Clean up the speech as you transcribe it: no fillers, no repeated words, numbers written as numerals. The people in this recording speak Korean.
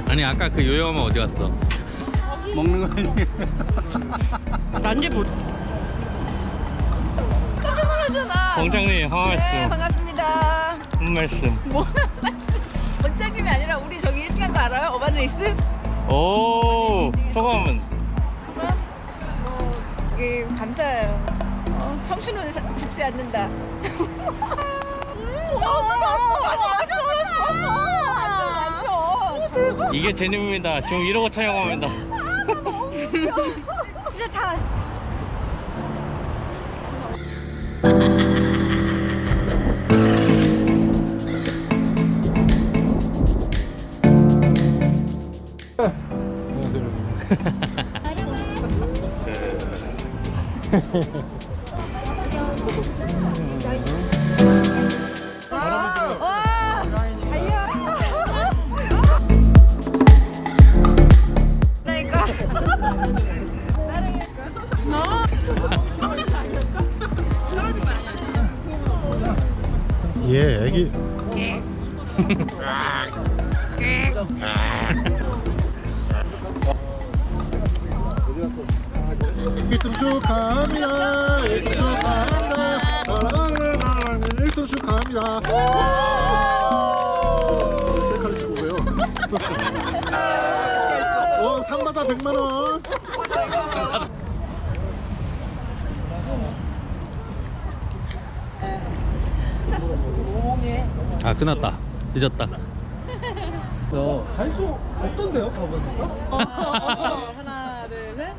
아니 아까 그 요요마 어디 갔어? 먹는 거 아니야? 난지 못. 깜짝 놀랐잖아. 원장님 한 말씀. 네, 반갑습니다. 한 말씀. 뭐 원장님이 아니라 우리 저기 1등한 거 알아요? 어반레이스? 오 소감은? 이게 감사해요. 청춘은 죽지 않는다. 왔어. 이게 제님입니다. 지금 이러고 촬영합니다. 이제 다 왔어. 예, 애기. 일등 축하합니다. 1등 축하합니다. 사랑하는 1등 축하합니다. 셀카를 찍고요. 상마다 100만원. 아 끝났다. 늦었다. 달소 어떤데요? 가보니까? 하나, 둘, 셋.